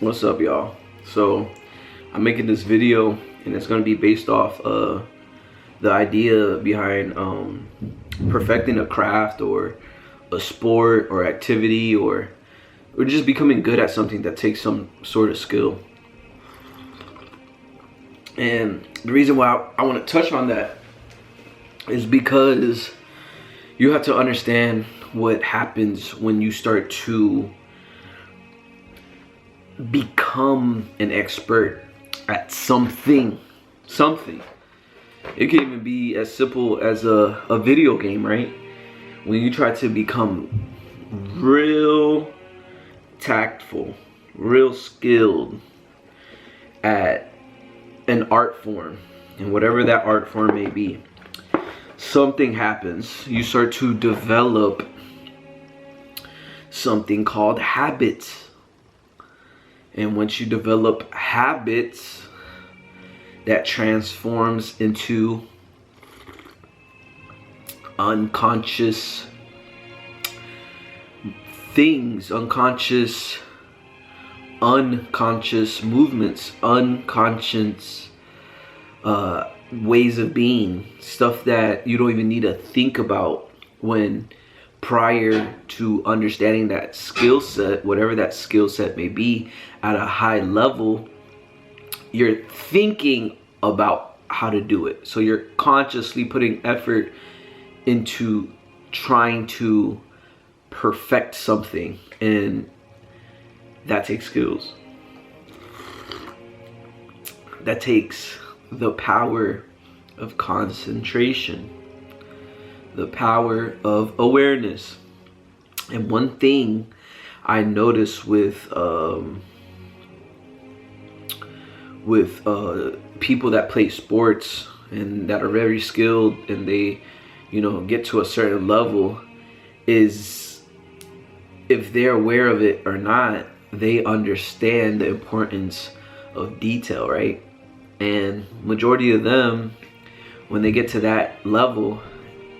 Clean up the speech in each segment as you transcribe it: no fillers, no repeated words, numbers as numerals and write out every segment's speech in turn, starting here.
What's up, y'all? So I'm making this video and it's going to be based off the idea behind perfecting a craft or a sport or activity, or just becoming good at something that takes some sort of skill. And the reason why I want to touch on that is because you have to understand what happens when you start to become an expert at something. It can even be as simple as a video game, right? When you try to become real tactful, real skilled at an art form, and whatever that art form may be, something happens. You start to develop something called habits. And once you develop habits, that transforms into unconscious things, unconscious movements, unconscious ways of being, stuff that you don't even need to think about when prior to understanding that skill set, whatever that skill set may be at a high level, you're thinking about how to do it. So you're consciously putting effort into trying to perfect something, and that takes skills. That takes the power of concentration, the power of awareness. And one thing I notice with people that play sports and that are very skilled and they, get to a certain level, is if they're aware of it or not, they understand the importance of detail, right? And majority of them, when they get to that level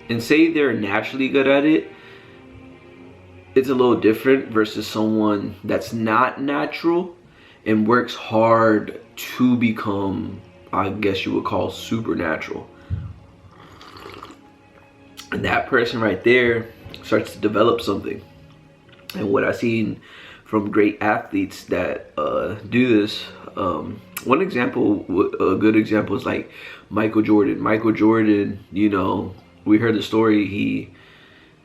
and say they're naturally good at it, it's a little different versus someone that's not natural and works hard to become, I guess you would call, supernatural. And that person right there starts to develop something. And what I've seen from great athletes that do this, one example, a good example is like Michael Jordan. Michael Jordan, we heard the story, he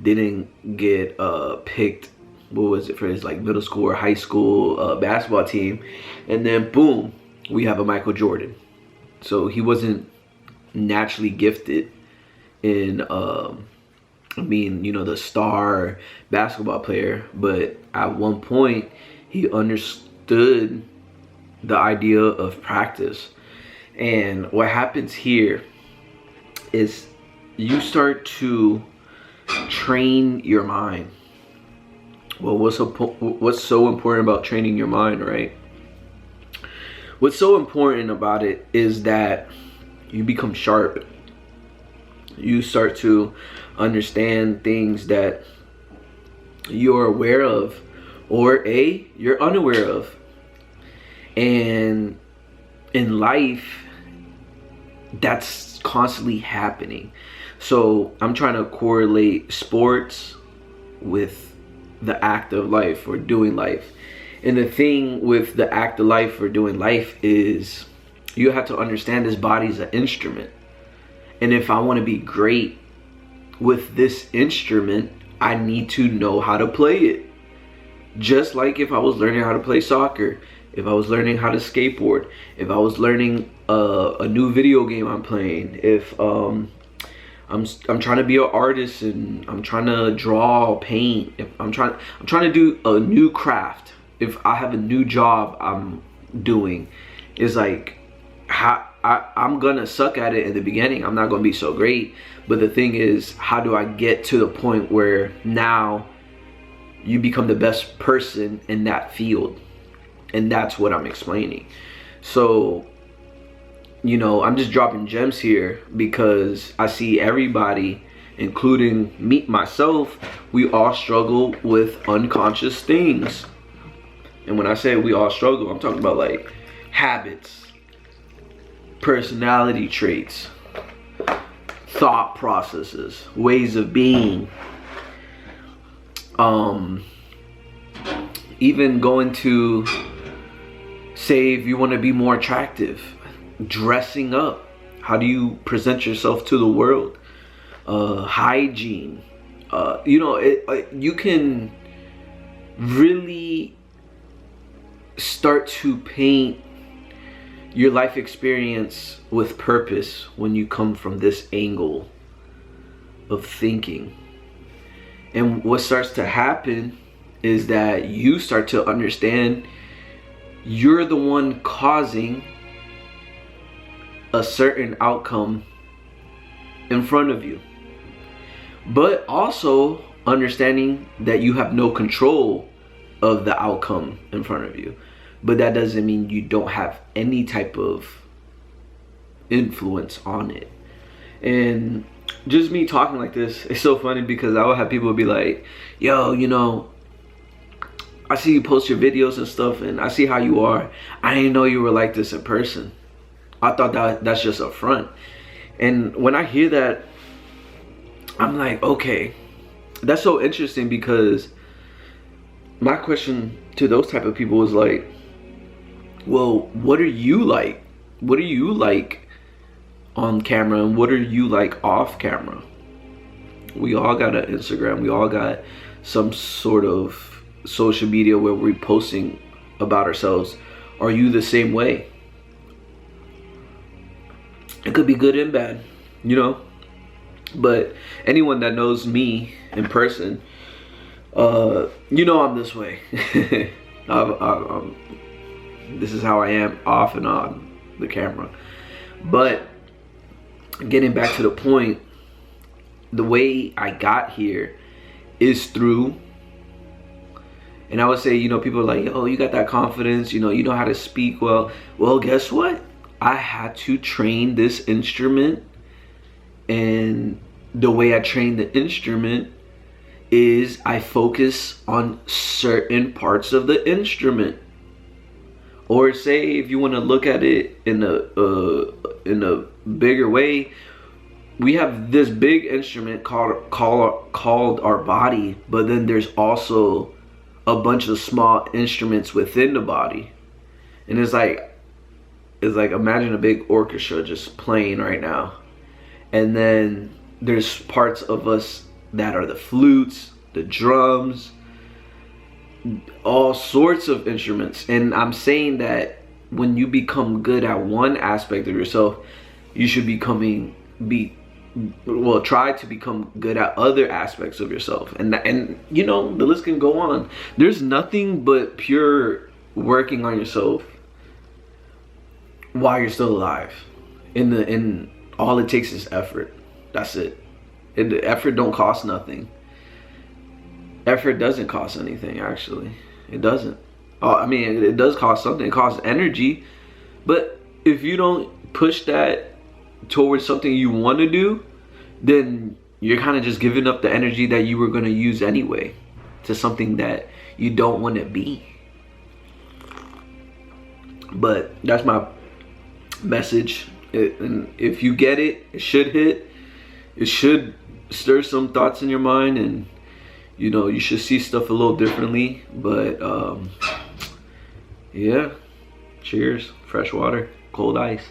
didn't get picked, what was it, for his like middle school or high school basketball team, and then boom, we have a Michael Jordan. So he wasn't naturally gifted in the star basketball player, but at one point he understood the idea of practice. And what happens here is you start to train your mind. Well, what's so important about training your mind, right? What's so important about it is that you become sharp. You start to understand things that you're aware of or you're unaware of. And in life, that's constantly happening. So I'm trying to correlate sports with the act of life or doing life. And the thing with the act of life or doing life is you have to understand this body's an instrument. And if I want to be great with this instrument, I need to know how to play it. Just like if I was learning how to play soccer, if I was learning how to skateboard, if I was learning a new video game I'm playing, if I'm trying to be an artist and I'm trying to draw, paint, if I'm trying to do a new craft, if I have a new job I'm doing, it's like I'm gonna suck at it in the beginning. I'm not gonna be so great, but the thing is, how do I get to the point where now you become the best person in that field? And that's what I'm explaining. So I'm just dropping gems here because I see everybody, including me, myself, we all struggle with unconscious things. And when I say we all struggle, I'm talking about like habits, personality traits, thought processes, ways of being. Even going to, say, if you want to be more attractive, dressing up. How do you present yourself to the world? Hygiene. You can really start to paint your life experience with purpose when you come from this angle of thinking. And what starts to happen is that you start to understand you're the one causing a certain outcome in front of you, but also understanding that you have no control of the outcome in front of you. But that doesn't mean you don't have any type of influence on it. And just me talking like this, it's so funny because I would have people be like, yo, I see you post your videos and stuff, and I see how you are. I didn't know you were like this in person. I thought that's just a front. And when I hear that, I'm like, okay, that's so interesting, because my question to those type of people is like, well, what are you like? What are you like on camera, and what are you like off camera? We all got an Instagram. We all got some sort of social media where we're posting about ourselves. Are you the same way? It could be good and bad, but anyone that knows me in person, I'm this way. This is how I am off and on the camera. But getting back to the point, the way I got here is through, and I would say, people are like, oh, you got that confidence, you know how to speak well. Well, guess what? I had to train this instrument, and the way I train the instrument is I focus on certain parts of the instrument. Or say, if you want to look at it in a bigger way, we have this big instrument called our body, but then there's also a bunch of small instruments within the body. And it's like imagine a big orchestra just playing right now, and then there's parts of us that are the flutes, the drums, all sorts of instruments. And I'm saying that when you become good at one aspect of yourself, you should try to become good at other aspects of yourself. And the list can go on. There's nothing but pure working on yourself while you're still alive. And all it takes is effort. That's it. And the effort don't cost nothing. Effort doesn't cost anything, actually. It doesn't. It does cost something. It costs energy. But if you don't push that towards something you want to do, then you're kind of just giving up the energy that you were going to use anyway to something that you don't want to be. But that's my message. And if you get it, it should hit. It should stir some thoughts in your mind, and you should see stuff a little differently. But yeah, cheers. Fresh water, cold ice.